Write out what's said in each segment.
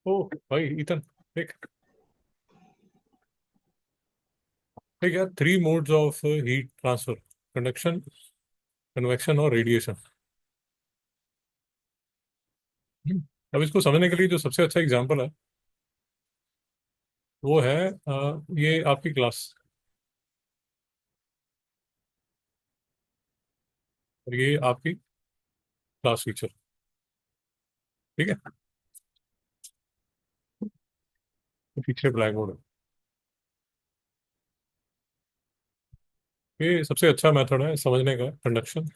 ओ भाई ईथन, देख देख यार, three modes of heat transfer: conduction, convection और रेडिएशन। अब इसको समझने के लिए जो सबसे अच्छा एग्जांपल है वो है ये आपकी क्लास, और ये आपकी क्लास टीचर। ठीक है, तो पीछे ब्लैक बोर्ड है। ये सबसे अच्छा मेथड है समझने का: कंडक्शन,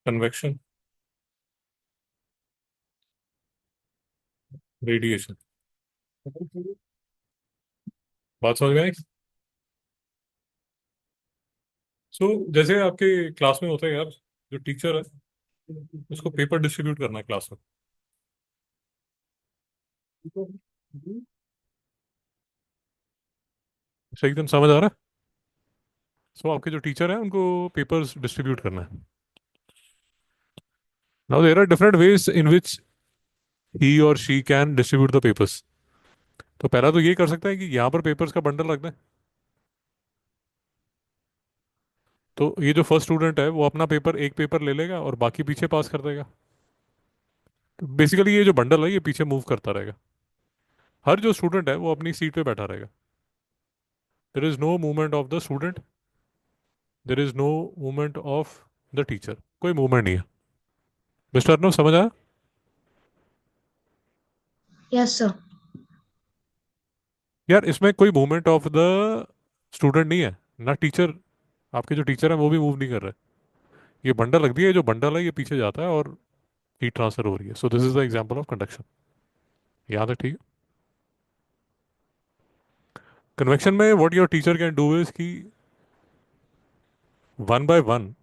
कन्वेक्शन, रेडिएशन। बात समझ में आई? सो जैसे आपके क्लास में होता है यार, जो टीचर है उसको पेपर डिस्ट्रीब्यूट करना है क्लास में। सही, एकदम समझ आ रहा है? सो आपके जो टीचर हैं उनको पेपर्स डिस्ट्रीब्यूट करना है। Now there are different ways in which he और she can distribute the papers. तो पहला तो ये कर सकता है कि यहाँ पर पेपर्स का बंडल रख दें। तो ये जो फर्स्ट स्टूडेंट है वो अपना पेपर, एक पेपर ले लेगा और बाकी पीछे पास कर देगा। तो बेसिकली ये जो बंडल है ये पीछे मूव करता रहेगा। हर जो स्टूडेंट है वो अपनी सीट पे बैठा रहेगा। There is no movement of the student, there is no movement of the teacher. कोई मूवमेंट नहीं है। मिस्टर अर्नव, समझ आया? Yes sir. यार इसमें कोई मूवमेंट ऑफ द स्टूडेंट नहीं है ना, टीचर। आपके जो टीचर है वो भी मूव नहीं कर रहे। ये बंडल रख दिया, ये जो बंडल है ये पीछे जाता है और हीट ट्रांसफर हो रही है। So this is the example of conduction. याद है? ठीक है। कन्वेक्शन में what your teacher can do is कि one by one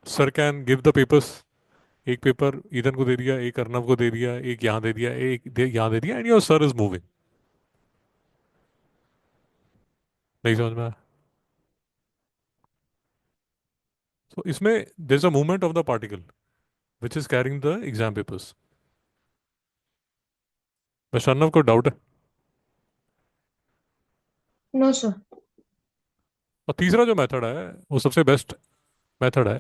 sir can give the papers. एक पेपर ईदन को दे दिया, एक अर्नव को दे दिया, एक यहाँ दे दिया, यहाँ दे दिया, and your sir is moving. नहीं समझ में आया? तो इसमें there is a movement of the particle which is carrying the exam papers. Mister Arnav को डाउट है? No sir. और तीसरा जो मेथड है वो सबसे बेस्ट मेथड है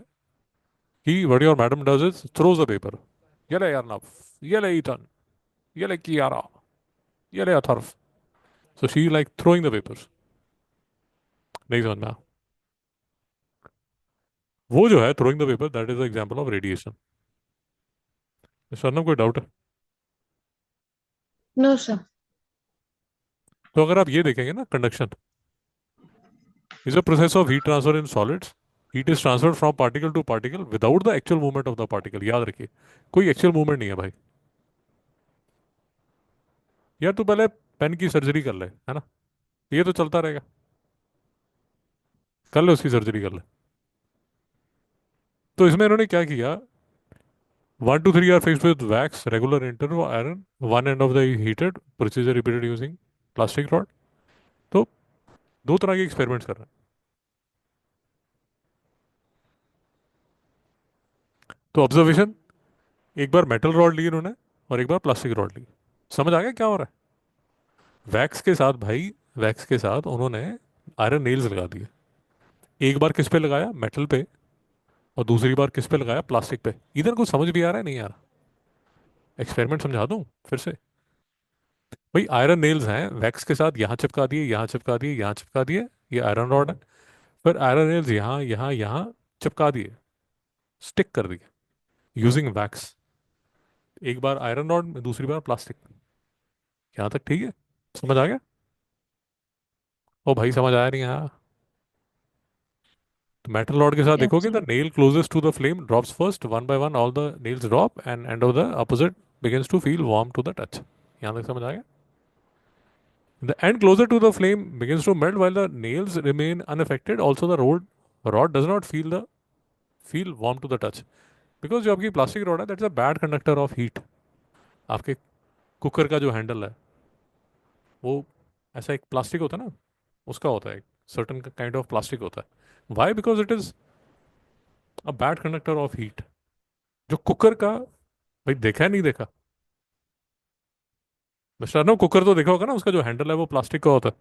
कि what your madam does is throws the paper. ये ले अर्नव, ये ले ईथन, ये ले कियारा, ये ले Atharv. So she like throwing the papers. नहीं समझ में आया? वो जो है throwing the paper, that is the example of radiation. Mister Arnav, कोई डाउट है? No sir. तो अगर आप ये देखेंगे ना, conduction is a process of heat transfer in solids. Heat is transferred from particle to particle without the actual movement of the particle. याद रखिए, कोई एक्चुअल मूवमेंट नहीं है भाई। यार तू पहले पेन की सर्जरी कर ले, है ना? ये तो चलता रहेगा। कर ले, उसकी सर्जरी कर ले। तो इसमें इन्होंने क्या किया? 1 2 3 are fixed with wax regular interval iron, one end of the heated, procedure repeated using plastic rod. तो दो तरह के एक्सपेरिमेंट्स कर रहे हैं। तो ऑब्जर्वेशन, एक बार मेटल रॉड ली इन्होंने और एक बार प्लास्टिक रॉड ली। समझ आ गया क्या हो रहा है? वैक्स के साथ भाई, वैक्स के साथ उन्होंने आयरन नेल्स लगा दिए। एक बार किस पे लगाया? मेटल पे। और दूसरी बार किस पे लगाया? प्लास्टिक पे। इधर कुछ समझ भी आ रहा है? नहीं आ रहा? एक्सपेरिमेंट समझा दूं फिर से? भाई आयरन नेल्स हैं, वैक्स के साथ यहाँ चिपका दिए, यहाँ चिपका दिए, यहाँ चिपका दिए। ये आयरन रॉड है। फिर आयरन नेल्स यहाँ यहाँ यहाँ चिपका दिए, स्टिक कर दिए यूजिंग वैक्स। एक बार आयरन रॉड में, दूसरी बार प्लास्टिक में। यहाँ तक ठीक है? समझ आ गया? ओ भाई, समझ आया नहीं आया? तो मेटल रॉड के साथ यस देखोगे, sir. The nail closest to the flame drops first, one by one all the nails drop and end of the opposite begins to feel warm to the touch. यहाँ तक समझ आ गया? The end closer to the flame begins to melt while the nails remain unaffected. Also, the rod does not feel warm to the touch because जो आपकी plastic rod है, that's a bad conductor of heat. आपके cooker का जो handle है वो ऐसा एक प्लास्टिक होता है ना, उसका होता है, एक सर्टन काइंड ऑफ प्लास्टिक होता है। Why? Because it is a bad conductor of heat. जो कुकर का, भाई देखा है नहीं देखा? मिस्टर अर्नब, कुकर तो देखा होगा ना, उसका जो हैंडल है वो प्लास्टिक का होता है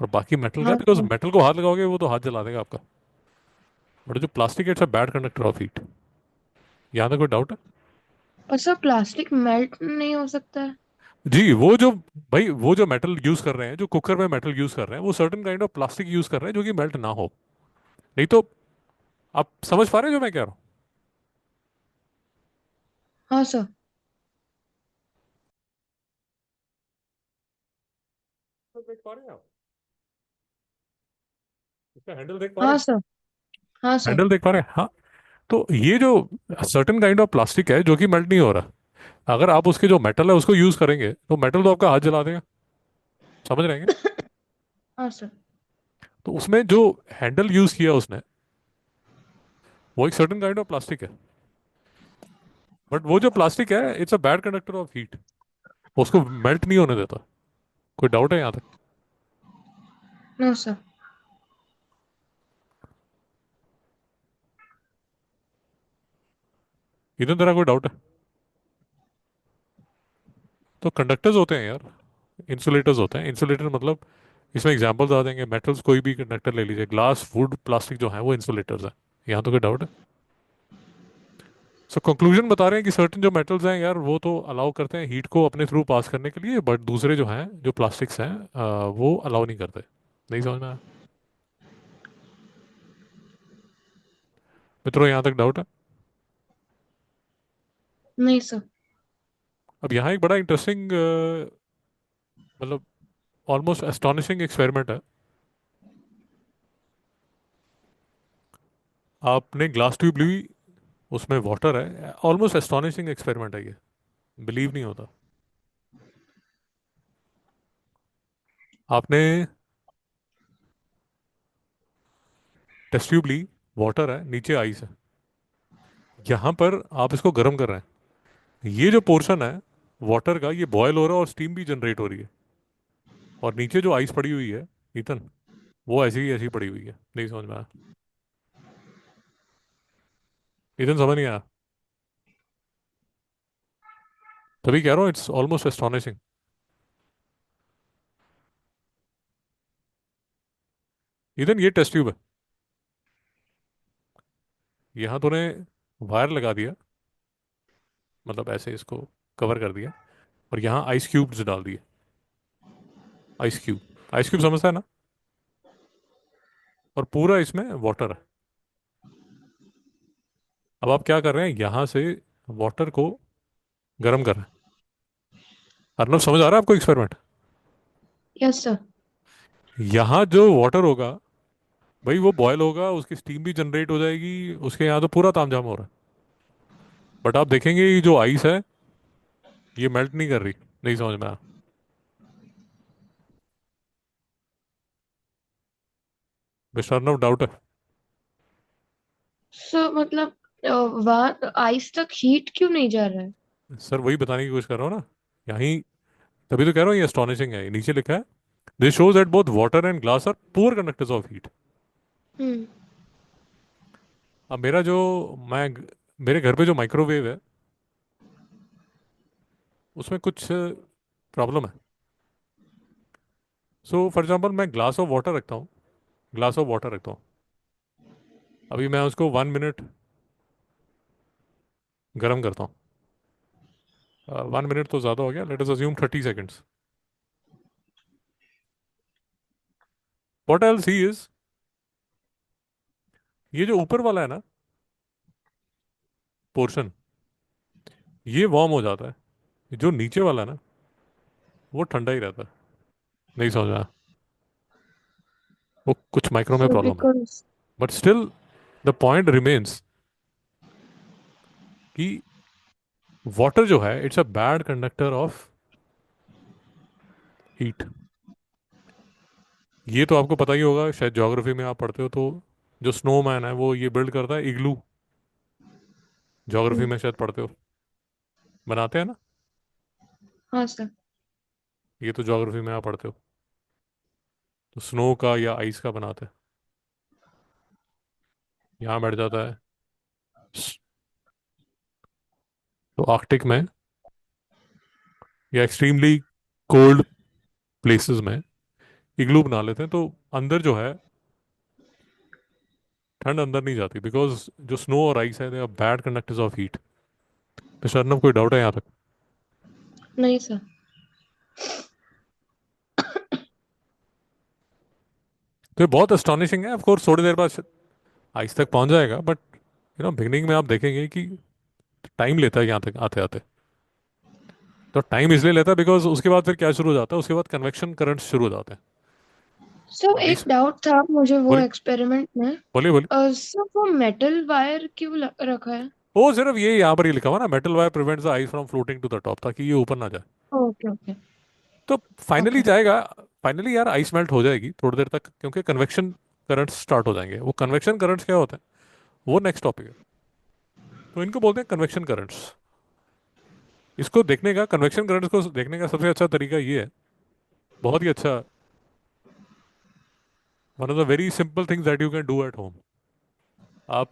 और बाकी मेटल का है, हाँ बिकॉज सर। मेटल को हाथ लगाओगे वो तो हाथ जला देगा आपका। बट जो प्लास्टिक है, it's a bad conductor of heat. यहाँ तक कोई डाउट है? और सर प्लास्टिक मेल्ट नहीं हो सकता है? जी, वो जो, भाई वो जो मेटल यूज कर रहे हैं, जो कुकर में मेटल यूज कर रहे हैं, वो certain kind of plastic use कर रहे हैं जो कि मेल्ट ना हो। नहीं तो, आप समझ पा रहे हैं जो मैं कह रहा हाँ सर। हूँ? देख पा रहे हैं आप? इसका हैंडल देख पा रहे हाँ हैं? सर। हाँ सर। हैंडल देख पा रहे हैं, हाँ। तो ये जो सर्टेन काइंड ऑफ प्लास्टिक है जो कि मेल्ट नहीं हो रहा, अगर आप उसके जो मेटल है उसको यूज करेंगे तो मेटल तो आपका हाथ जला देगा। समझ रहे हैं? हाँ सर। तो उसमें जो हैंडल यूज किया उसने, वो एक सर्टेन काइंड ऑफ प्लास्टिक है। बट वो जो प्लास्टिक है, it's a bad conductor of heat. उसको मेल्ट नहीं होने देता। कोई डाउट है यहाँ तक? No sir. इधर तरह कोई डाउट है? तो कंडक्टर्स होते हैं यार, इंसुलेटर्स होते हैं। इंसुलेटर मतलब, इसमें एग्जांपल्स आ जाएंगे, मेटल्स कोई भी कंडक्टर ले लीजिए, ग्लास, वुड, प्लास्टिक जो है वो इंसुलेटर्स हैं। यहाँ तो कोई डाउट है? सो कंक्लूजन बता रहे हैं कि सर्टेन जो मेटल्स हैं यार, वो तो अलाउ करते हैं हीट को अपने थ्रू पास करने के लिए, बट दूसरे जो हैं, जो प्लास्टिक्स हैं, वो अलाउ नहीं करते। नहीं समझ में आया? मित्रों, यहाँ तक डाउट है? नहीं सर। अब यहाँ एक बड़ा इंटरेस्टिंग, मतलब ऑलमोस्ट एस्टोनिशिंग एक्सपेरिमेंट है। आपने ग्लास ट्यूब ली, उसमें वाटर है। ऑलमोस्ट एस्टोनिशिंग एक्सपेरिमेंट है ये, बिलीव नहीं होता। आपने टेस्ट ट्यूब ली, वाटर है, नीचे आइस है। यहाँ पर आप इसको गर्म कर रहे हैं, ये जो पोर्शन है वाटर का, ये बॉयल हो रहा है और स्टीम भी जनरेट हो रही है। और नीचे जो आइस पड़ी हुई है, ईथन, वो ऐसी पड़ी हुई है। नहीं समझ में आया? ईथन, समझ नहीं आया? तभी कह रहा हूँ, इट्स ऑलमोस्ट एस्टोनिशिंग। ईथन, ये टेस्ट ट्यूब है। यहाँ तूने वायर लगा दिया, मतलब ऐसे इसको कवर कर दिया, और यहाँ आइस क्यूब्स डाल दिए। आइस क्यूब, आइस क्यूब समझता है ना? और पूरा इसमें वाटर है। अब आप क्या कर रहे हैं, यहाँ से वाटर को गर्म कर रहे हैं। अर्नब, समझ आ रहा है आपको एक्सपेरिमेंट? Yes sir. यहाँ जो वाटर होगा, भाई वो बॉयल होगा, उसकी स्टीम भी जनरेट हो जाएगी, उसके यहाँ तो पूरा तामझाम हो रहा है। बट आप देखेंगे ये जो आइस है, ये मेल्ट नहीं कर रही। नहीं समझ में आया? मिस्टर अर्नब, डाउट है? सर मतलब वहाँ आइस तक हीट क्यों नहीं जा रहा है? सर वही बताने की कोशिश कर रहा हूँ ना, यहीं। तभी तो कह रहा हूँ ये एस्टोनिशिंग है। ये नीचे लिखा है, this shows that both water and glass are poor conductors of heat. हम्म। अब मेरा जो, मैं मेरे घर पे जो माइक्रोवेव है, उसमें कुछ प्रॉब्लम है। सो फॉर एग्जांपल, मैं ग्लास ऑफ वाटर रखता हूँ, ग्लास ऑफ वाटर रखता हूँ। अभी मैं उसको 1 मिनट गर्म करता हूँ। 1 मिनट तो ज़्यादा हो गया, let us assume 30 seconds. What else he is, ये जो ऊपर वाला है ना पोर्शन, ये वार्म हो जाता है। जो नीचे वाला है ना, वो ठंडा ही रहता है। नहीं समझ में आया? वो कुछ माइक्रो में सर प्रॉब्लम है। Because. But still the point remains कि वाटर जो है, it's a bad conductor of heat. ये तो आपको पता ही होगा, शायद ज्योग्राफी में आप पढ़ते हो तो। जो स्नोमैन है वो ये बिल्ड करता है इग्लू, ज्योग्राफी में शायद पढ़ते हो, बनाते हैं ना। हाँ सर। ये तो ज्योग्राफी में आप पढ़ते हो। तो स्नो का या आइस का बनाते हैं, यहाँ बैठ जाता है। तो आर्कटिक में या एक्सट्रीमली कोल्ड प्लेसेस में इग्लू बना लेते हैं, तो अंदर जो है ठंड अंदर नहीं जाती, बिकॉज जो स्नो और आइस है they are bad conductors of heat. Mister Arnab, कोई डाउट है यहाँ तक? नहीं सर। तो ये बहुत अस्टॉनिशिंग है। ऑफ कोर्स थोड़ी देर बाद आइस तक पहुंच जाएगा, बट बिगनिंग में आप देखेंगे कि टाइम लेता है यहाँ तक आते आते। तो टाइम इसलिए लेता है बिकॉज उसके बाद फिर क्या शुरू हो जाता है, उसके बाद कन्वेक्शन करंट शुरू हो जाते हैं। सर एक आइस, डाउट था मुझे वो बोलिए एक्सपेरिमेंट में। बोलिए बोलिए। सर वो मेटल वायर क्यों रखा है? वो सिर्फ ये यहाँ पर ही लिखा हुआ ना, metal wire prevents the ice from floating to the top, ताकि ये ऊपर ना जाए। Okay okay. तो फाइनली ओके। जाएगा। फाइनली यार आइस मेल्ट हो जाएगी थोड़ी देर तक, क्योंकि कन्वेक्शन करंट्स स्टार्ट हो जाएंगे। वो कन्वेक्शन करंट्स क्या होते हैं, वो नेक्स्ट टॉपिक है। तो इनको बोलते हैं कन्वेक्शन करंट्स। इसको देखने का, कन्वेक्शन करंट्स को देखने का सबसे अच्छा तरीका ये है, बहुत ही अच्छा, one of the very simple things that you can do at home. आप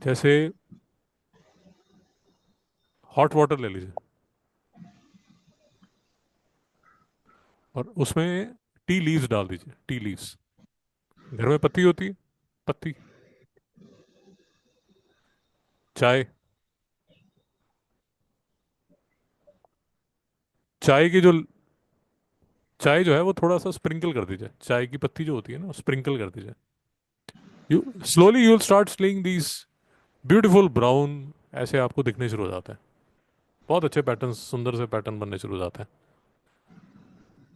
जैसे हॉट वाटर ले लीजिए और उसमें टी लीव्स डाल दीजिए। टी लीव्स, घर में पत्ती होती है, पत्ती, चाय, चाय की जो चाय जो है वो थोड़ा सा स्प्रिंकल कर दीजिए, चाय की पत्ती जो होती है ना स्प्रिंकल कर दीजिए। You slowly you will start seeing these beautiful brown, ऐसे आपको दिखने शुरू हो जाते हैं। बहुत अच्छे पैटर्न, सुंदर से पैटर्न बनने शुरू हो जाते हैं,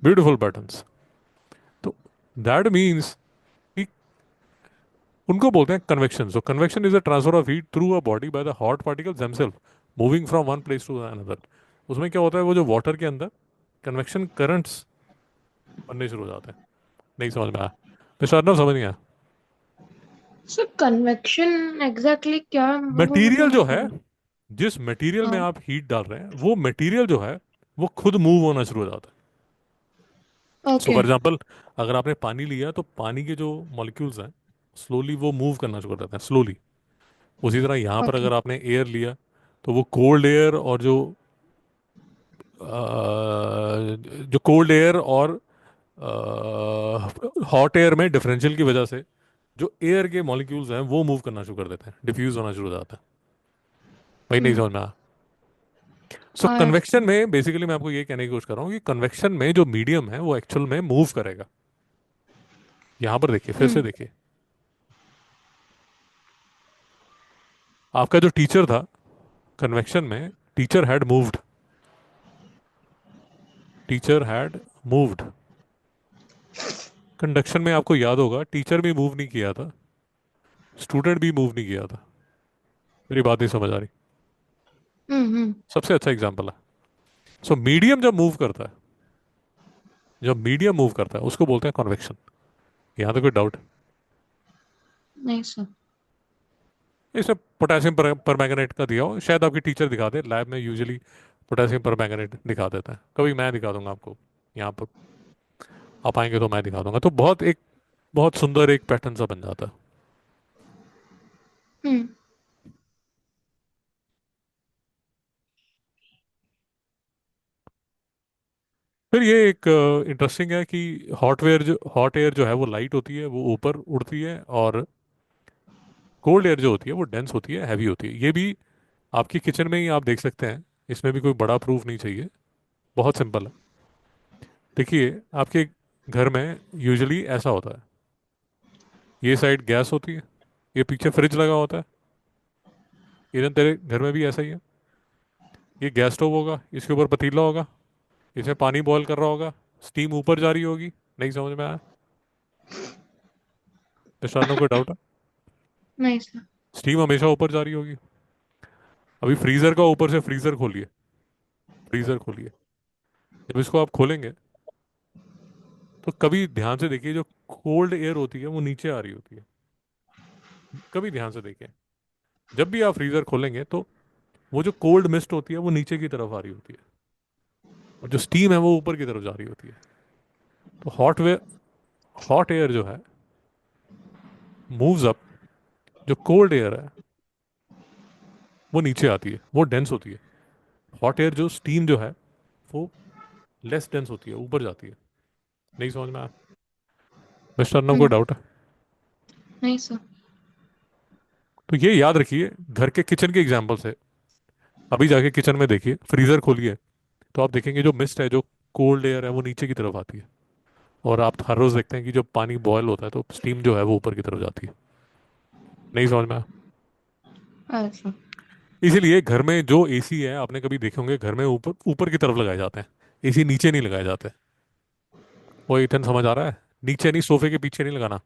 ब्यूटीफुल पैटर्न्स। तो दैट मीन्स कि उनको बोलते हैं convection. So convection is a transfer of heat through a body by the hot particles themselves moving from one place to another. उसमें क्या होता है, वो जो वाटर के अंदर कन्वेक्शन करंट्स बनने शुरू हो जाते हैं। नहीं समझ में आया? मिस्टर अर्नब, समझ नहीं आया? सर कन्वेक्शन एग्जैक्टली क्या है वो मुझे मटेरियल जो नहीं है, पता। जिस मटेरियल में हाँ। आप हीट डाल रहे हैं, वो मटेरियल जो है वो खुद मूव होना शुरू हो जाता है। So okay. फॉर एग्जाम्पल, अगर आपने पानी लिया तो पानी के जो मॉलिक्यूल्स हैं स्लोली वो मूव करना शुरू कर देते हैं, स्लोली। उसी तरह यहाँ पर ओके। अगर आपने एयर लिया तो वो कोल्ड एयर और जो कोल्ड एयर और हॉट एयर में डिफरेंशियल की वजह से जो एयर के मॉलिक्यूल्स हैं वो मूव करना शुरू कर देते हैं, डिफ्यूज होना शुरू हो जाता है। वही नहीं हम्म। समझ में आया? सो आया। कन्वेक्शन में बेसिकली मैं आपको ये कहने की कोशिश कर रहा हूँ कि कन्वेक्शन में जो मीडियम है वो एक्चुअल में मूव करेगा। यहां पर देखिए, फिर से हम्म। देखिए, आपका जो टीचर था कन्वेक्शन में, teacher had moved, teacher had moved. Conduction में आपको याद होगा टीचर भी मूव नहीं किया था, स्टूडेंट भी मूव नहीं किया था। मेरी बात नहीं समझ आ रही? हम्म। सबसे अच्छा एग्जांपल है। सो मीडियम जब मूव करता है, जब मीडियम मूव करता है उसको बोलते हैं कन्वेक्शन। यहां तो कोई डाउट? नहीं सर। इसमें पोटेशियम परमैंगनेट का दिया हो, शायद आपकी टीचर दिखा दे, लैब में यूजुअली पोटेशियम परमैंगनेट दिखा देता है। कभी मैं दिखा दूंगा आपको, यहाँ पर आप आएंगे तो मैं दिखा दूंगा। तो बहुत सुंदर एक पैटर्न सा बन जाता है। हम्म। फिर ये एक इंटरेस्टिंग है कि हॉट एयर जो है वो लाइट होती है, वो ऊपर उड़ती है, और कोल्ड एयर जो होती है वो डेंस होती है, हैवी होती है। ये भी आपकी किचन में ही आप देख सकते हैं, इसमें भी कोई बड़ा प्रूफ नहीं चाहिए, बहुत सिंपल है। देखिए, आपके घर में यूजुअली ऐसा होता है, ये साइड गैस होती है, ये पीछे फ्रिज लगा होता है। इधर तेरे घर में भी ऐसा ही है, ये गैस स्टोव होगा, इसके ऊपर पतीला होगा, इसमें पानी बॉईल कर रहा होगा, स्टीम ऊपर जा रही होगी। नहीं समझ में आया? मिस्टर कोई डाउट है? नहीं सर। स्टीम हमेशा ऊपर जा रही होगी। अभी फ्रीजर का ऊपर से फ्रीजर खोलिए, फ्रीजर खोलिए, जब इसको आप खोलेंगे तो कभी ध्यान से देखिए, जो कोल्ड एयर होती है वो नीचे आ रही होती है। कभी ध्यान से देखिए, जब भी आप फ्रीजर खोलेंगे तो वो जो कोल्ड मिस्ट होती है वो नीचे की तरफ आ रही होती है, और जो स्टीम है वो ऊपर की तरफ जा रही होती है। तो हॉट एयर जो है मूव्स अप, जो कोल्ड एयर है वो नीचे आती है, वो डेंस होती है। हॉट एयर जो स्टीम जो है वो लेस डेंस होती है, ऊपर जाती है। नहीं समझ में आया? मिस्टर अर्नब को हम्म। डाउट है? नहीं सर। तो ये याद रखिए, घर के किचन के एग्जाम्पल से। अभी जाके किचन में देखिए, फ्रीजर खोलिए, तो आप देखेंगे जो मिस्ट है, जो कोल्ड एयर है, वो नीचे की तरफ आती है। और आप हर रोज देखते हैं कि जब पानी बॉयल होता है तो स्टीम जो है वो ऊपर की तरफ जाती है। नहीं समझ में आया? अच्छा। इसीलिए घर में जो एसी है, आपने कभी देखे होंगे, घर में ऊपर ऊपर की तरफ लगाए जाते हैं। एसी नीचे नहीं लगाए जाते। वो इथन समझ आ रहा है? नीचे नहीं, सोफे के पीछे नहीं लगाना।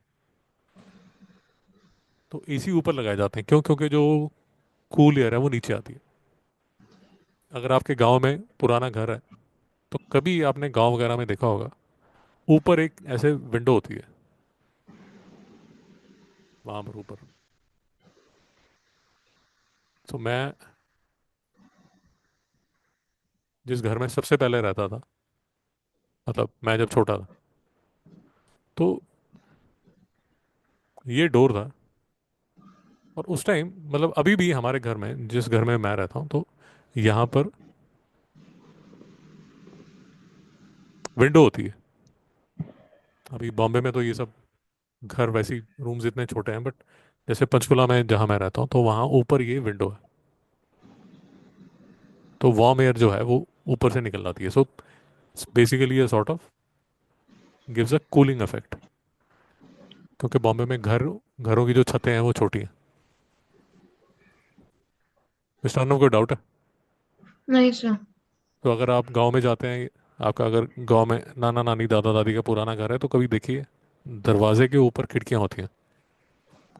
तो एसी ऊपर लगाए जाते हैं, क्यों? क्योंकि जो कूल एयर है वो नीचे आती है। अगर आपके गांव में पुराना घर है, तो कभी आपने गांव वगैरह में देखा होगा, ऊपर एक ऐसे विंडो होती है, वहां पर ऊपर। तो मैं जिस घर में सबसे पहले रहता था, मतलब मैं जब छोटा था, तो ये डोर था। और उस टाइम, मतलब अभी भी हमारे घर में, जिस घर में मैं रहता हूँ, तो यहाँ पर विंडो होती है। अभी बॉम्बे में तो ये सब घर, वैसी रूम्स इतने छोटे हैं, बट जैसे पंचकुला में जहाँ मैं रहता हूँ, तो वहाँ ऊपर ये विंडो है। तो वार्म एयर जो है वो ऊपर से निकल आती है। सो बेसिकली ये sort of gives a cooling effect. क्योंकि बॉम्बे में घरों की जो छतें हैं वो छोटी हैं। मिस्टर अर्नब को डाउट है? नहीं सर। तो अगर आप गांव में जाते हैं, आपका अगर गांव में नाना नानी दादा दादी का पुराना घर है, तो कभी देखिए, दरवाजे के ऊपर खिड़कियां होती हैं,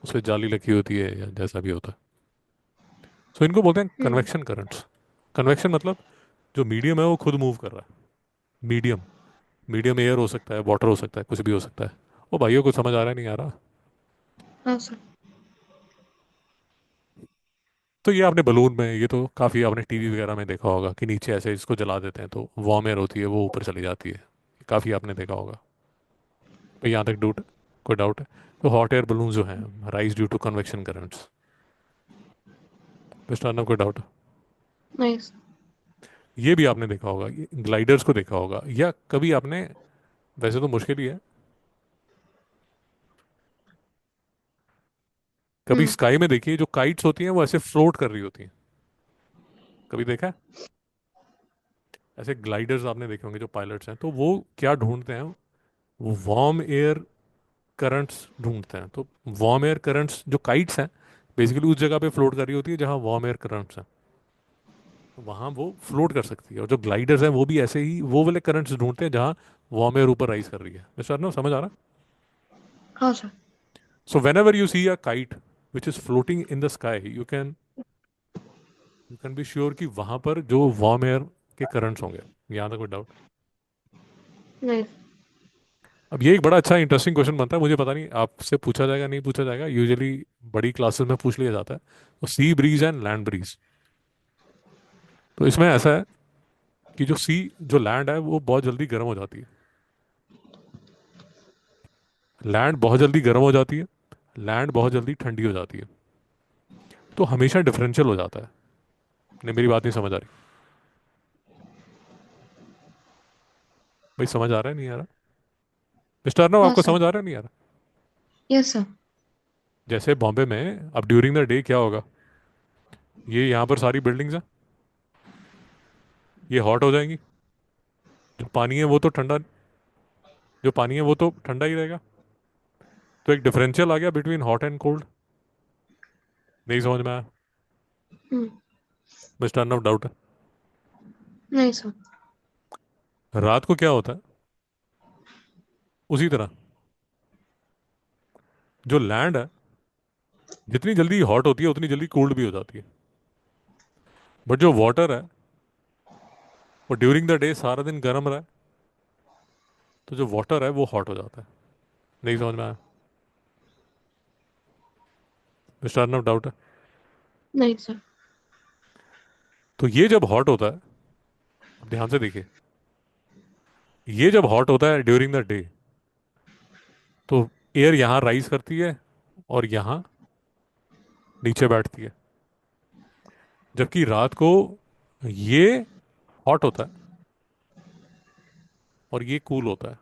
उस पर जाली लगी होती है या जैसा भी होता है। सो इनको बोलते हैं हम्म। Convection currents. कन्वेक्शन मतलब जो मीडियम है वो खुद मूव कर रहा है। मीडियम, मीडियम एयर हो सकता है, वाटर हो सकता है, कुछ भी हो सकता है। ओ भाइयों, को समझ आ रहा है नहीं आ रहा? हाँ सर। तो ये आपने बलून में, ये तो काफ़ी आपने टीवी वगैरह में देखा होगा कि नीचे ऐसे इसको जला देते हैं तो वार्म एयर होती है, वो ऊपर चली जाती है। काफ़ी आपने देखा होगा। तो यहाँ तक डाउट, कोई डाउट है? तो हॉट एयर बलून जो हैं, rise due to convection currents. Mister Arnab, कोई डाउट? नहीं सर। ये भी आपने देखा होगा, ये ग्लाइडर्स को देखा होगा, या कभी आपने, वैसे तो मुश्किल ही है, कभी हम्म। स्काई में देखिए, जो काइट्स होती हैं वो ऐसे फ्लोट कर रही होती हैं। कभी देखा है? ऐसे ग्लाइडर्स आपने देखे होंगे, जो पायलट्स हैं, तो वो क्या ढूंढते हैं? वो वार्म एयर करंट्स ढूंढते हैं। तो वार्म एयर करंट्स, जो काइट्स हैं, बेसिकली उस जगह पे फ्लोट कर रही होती है जहाँ वार्म एयर करंट्स हैं। तो वहाँ वो फ्लोट कर सकती है। और जो ग्लाइडर्स हैं वो भी ऐसे ही वो वाले करंट्स ढूंढते हैं जहाँ वार्म एयर ऊपर राइज कर रही है। मिस्टर अर्नब, समझ आ रहा? हाँ sir. So whenever you see a kite which is floating in the sky, you can be sure कि वहां पर जो वार्म एयर के करंट्स होंगे। यहाँ तक कोई डाउट? नहीं। अब ये एक बड़ा अच्छा इंटरेस्टिंग क्वेश्चन बनता है, मुझे पता नहीं आपसे पूछा जाएगा नहीं पूछा जाएगा, यूजुअली बड़ी क्लासेस में पूछ लिया जाता है। तो sea breeze and land breeze. तो इसमें ऐसा है कि जो लैंड है वो बहुत जल्दी गर्म हो जाती है। लैंड बहुत जल्दी गर्म हो जाती है, लैंड बहुत जल्दी ठंडी हो जाती है। तो हमेशा डिफरेंशियल हो जाता है। नहीं, मेरी बात नहीं समझ आ रही? भाई समझ आ रहा है नहीं आ रहा? मिस्टर अर्नब, हाँ आपको सर। समझ आ रहा है नहीं आ रहा? Yes sir. जैसे बॉम्बे में अब ड्यूरिंग द डे क्या होगा, ये यहाँ पर सारी बिल्डिंग्स हैं, ये हॉट हो जाएंगी। जो पानी है वो तो ठंडा, जो पानी है वो तो ठंडा ही रहेगा। तो एक डिफरेंशियल आ गया बिटवीन हॉट एंड कोल्ड। नहीं समझ में आया? हम्म। मिस्टर अर्नब, डाउट है? नहीं सर। रात को क्या होता है? उसी तरह जो लैंड है, जितनी जल्दी हॉट होती है उतनी जल्दी कोल्ड भी हो जाती है। बट जो वाटर है, वो ड्यूरिंग द डे सारा दिन गर्म रहा है, तो जो वाटर है वो हॉट हो जाता है। नहीं समझ में आया? मिस्टर अर्नब, डाउट है? नहीं सर। तो ये जब हॉट होता है, अब ध्यान से देखिए, ये जब हॉट होता है ड्यूरिंग द डे, तो एयर यहाँ राइज करती है और यहाँ नीचे बैठती है। जबकि रात को ये हॉट होता है और ये कूल होता है।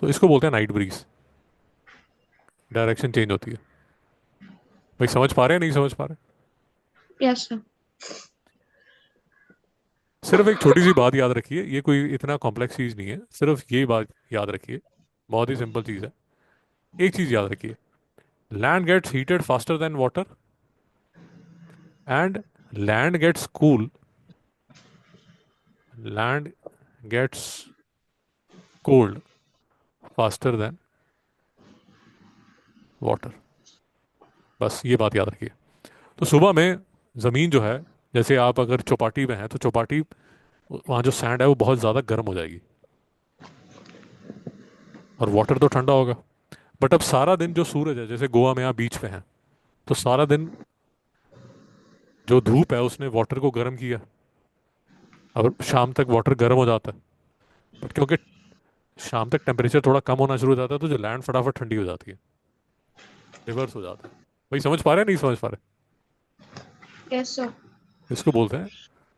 तो इसको बोलते हैं नाइट ब्रीज। डायरेक्शन चेंज होती है। भाई समझ पा रहे हैं नहीं समझ पा रहे? Yes sir. सिर्फ एक छोटी सी बात याद रखिए, ये कोई इतना कॉम्प्लेक्स चीज नहीं है, सिर्फ ये बात याद रखिए, बहुत ही सिंपल चीज है। एक चीज याद रखिए, land gets heated faster than water, and land gets cool, land gets cold faster than water. बस ये बात याद रखिए। तो सुबह में ज़मीन जो है, जैसे आप अगर चौपाटी में हैं तो चौपाटी, वहाँ जो सैंड है वो बहुत ज़्यादा गर्म हो जाएगी, और वाटर तो ठंडा होगा। बट अब सारा दिन जो सूरज है, जैसे गोवा में आप बीच पे हैं, तो सारा दिन जो धूप है उसने वाटर को गर्म किया। अब शाम तक वाटर गर्म हो जाता है, बट क्योंकि शाम तक टेम्परेचर थोड़ा कम होना शुरू हो जाता है, तो जो लैंड फटाफट ठंडी हो जाती है, रिवर्स हो जाता है। भाई समझ पा रहे हैं नहीं समझ पा रहे? Yes sir. इसको बोलते हैं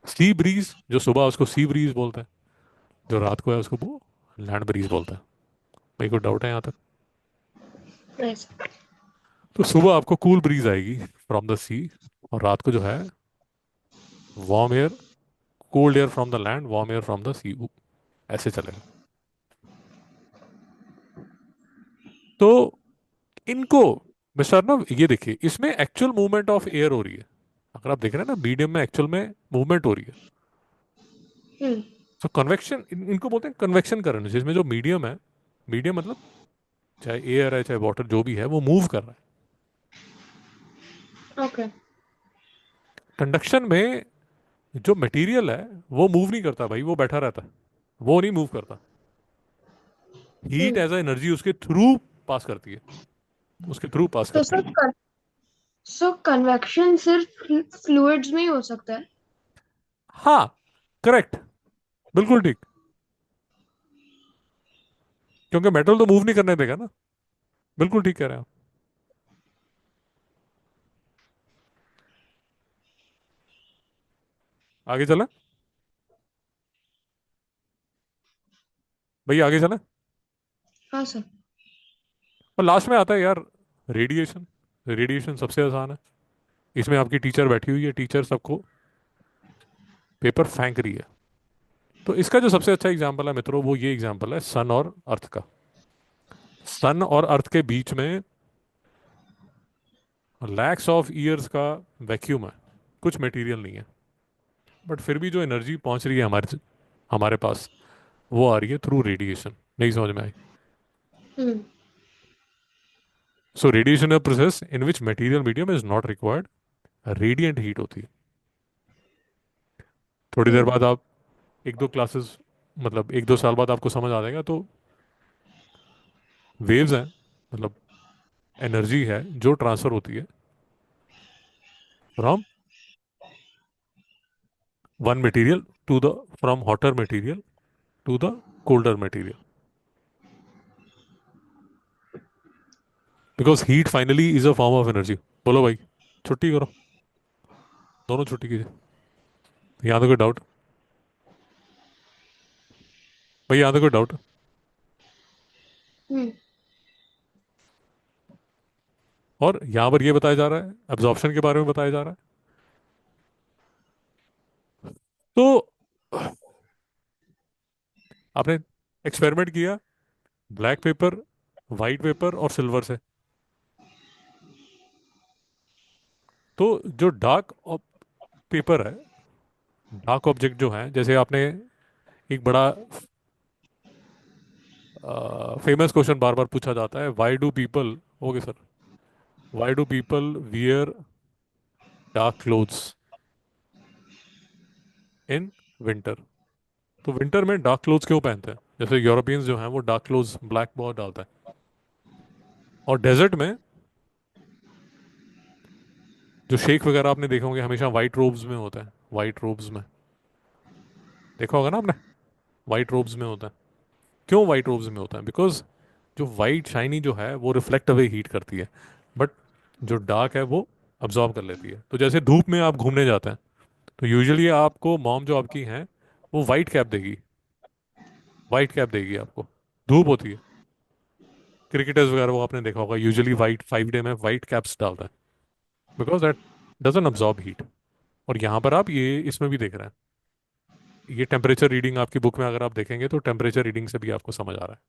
सी ब्रीज, जो सुबह है उसको सी ब्रीज बोलते हैं, जो रात को है उसको वो लैंड ब्रीज बोलते हैं। भाई कोई डाउट है यहाँ तक? नहीं सर। तो सुबह आपको कूल ब्रीज आएगी फ्रॉम द सी, और रात को जो है warm air, cold air from the land, warm air from the sea, ऐसे चलेगा। तो इनको, मिस्टर ना, ये देखिए इसमें एक्चुअल मूवमेंट ऑफ एयर हो रही है। अगर आप देख रहे हैं ना, मीडियम में एक्चुअल में मूवमेंट हो रही है। हम्म। तो कन्वेक्शन, इनको बोलते हैं कन्वेक्शन करंट, जिसमें जो मीडियम है, मीडियम मतलब चाहे एयर है चाहे वाटर जो भी है, वो मूव कर रहा है। ओके। कंडक्शन में जो मटेरियल है वो मूव नहीं करता भाई, वो बैठा रहता है, वो नहीं मूव करता। Heat hmm. As a energy उसके थ्रू पास करती है, उसके थ्रू पास तो करती सर है। कन्वेक्शन सिर्फ फ्लूइड्स में ही हो सकता है? हाँ, करेक्ट, बिल्कुल ठीक। क्योंकि मेटल तो मूव नहीं करने देगा ना। बिल्कुल ठीक कह रहे हैं आप। आगे चलें? भैया आगे चलें? हाँ सर। और लास्ट में आता है यार रेडिएशन। रेडिएशन सबसे आसान है। इसमें आपकी टीचर बैठी हुई है, टीचर सबको पेपर फेंक रही है। तो इसका जो सबसे अच्छा एग्जाम्पल है मित्रों, वो ये एग्जाम्पल है सन और अर्थ का। सन और अर्थ के बीच में लैक्स ऑफ ईयर्स का वैक्यूम है, कुछ मटेरियल नहीं है, बट फिर भी जो एनर्जी पहुंच रही है हमारे हमारे पास, वो आ रही है थ्रू रेडिएशन। नहीं समझ में आई? हम्म। सो रेडिएशन है process in which material medium is not required, radiant heat होती है। थोड़ी देर हम्म। बाद आप एक दो क्लासेस, मतलब एक दो साल बाद आपको समझ आ जाएगा। तो वेव्स हैं, मतलब एनर्जी है जो ट्रांसफर होती है from one material to the, from hotter material to the colder material, because heat finally is a form of energy. बोलो भाई, छुट्टी करो, दोनों छुट्टी कीजिए। यहाँ तो कोई डाउट? भाई यहाँ तो कोई डाउट? हम्म। और यहाँ पर ये बताया जा रहा है, एब्जॉर्प्शन के बारे में बताया जा रहा है। तो आपने एक्सपेरिमेंट किया ब्लैक पेपर, वाइट पेपर और सिल्वर से। तो जो डार्क पेपर है, डार्क ऑब्जेक्ट जो है, जैसे आपने एक बड़ा फेमस क्वेश्चन बार बार पूछा जाता है, why do people, okay sir, why do people wear dark clothes in winter? तो विंटर में डार्क क्लोथ्स क्यों पहनते हैं? जैसे यूरोपियंस जो हैं वो डार्क क्लोथ्स, ब्लैक बहुत डालता है। और डेजर्ट में जो शेख वगैरह आपने देखे होंगे, हमेशा वाइट रोब्स में होता है, वाइट रोब्स में, देखा होगा ना आपने, वाइट रोब्स में होता है। क्यों वाइट रोब्स में होता है? बिकॉज जो वाइट शाइनी जो है वो रिफ्लेक्ट अवे हीट करती है, बट जो डार्क है वो अब्जॉर्ब कर लेती है। तो जैसे धूप में आप घूमने जाते हैं, तो यूजुअली आपको मॉम जो आपकी हैं वो वाइट कैप देगी, वाइट कैप देगी आपको। धूप होती है, क्रिकेटर्स वगैरह वो आपने देखा होगा, यूजुअली वाइट 5 डे में वाइट कैप्स डालते हैं, because that doesn't absorb heat. और यहाँ पर आप ये इसमें भी देख रहे हैं, ये टेम्परेचर रीडिंग आपकी बुक में अगर आप देखेंगे तो टेम्परेचर रीडिंग से भी आपको समझ आ रहा है।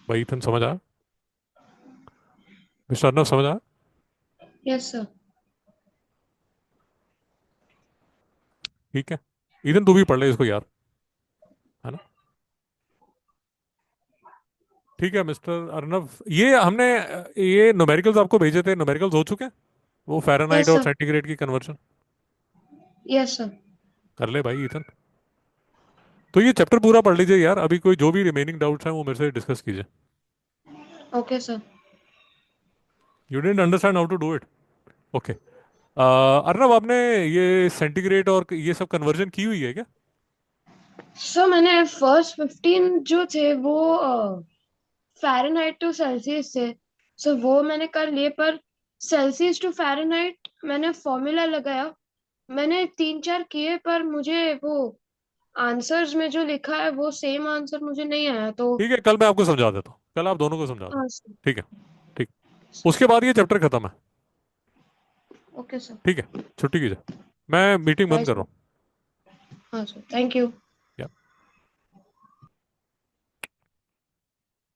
भाई इथन समझ आया? मिस्टर अर्नब समझ आया? Yes sir. ठीक है, इथन तू भी पढ़ ले इसको यार, है ना? ठीक है मिस्टर अर्नब, ये हमने ये न्यूमेरिकल्स आपको भेजे थे, न्यूमेरिकल्स हो चुके हैं, वो फ़ारेनहाइट यस और सर। सेंटीग्रेड की कन्वर्जन यस सर। कर ले भाई इथन। तो ये चैप्टर पूरा पढ़ लीजिए यार, अभी कोई जो भी रिमेनिंग डाउट्स हैं वो मेरे से डिस्कस कीजिए। Okay sir. You didn't understand how to do it? Okay. Arnab आपने ये सेंटीग्रेड और ये सब कन्वर्जन की हुई है क्या? सर मैंने फर्स्ट 15 जो थे वो फ़ारेनहाइट टू सेल्सियस थे। सो वो मैंने कर लिए, पर सेल्सियस टू फ़ारेनहाइट मैंने फॉर्मूला लगाया, मैंने 3 4 किए, पर मुझे वो आंसर्स में जो लिखा है वो सेम आंसर मुझे नहीं आया तो। ठीक है, कल मैं आपको समझा देता हूँ, कल आप दोनों को समझा दो। हाँ सर। ठीक है, ठीक। उसके बाद ये चैप्टर खत्म है। Okay sir. ठीक है, छुट्टी कीजिए, मैं मीटिंग बाय बंद कर रहा सर। हूँ। हाँ सर, थैंक यू।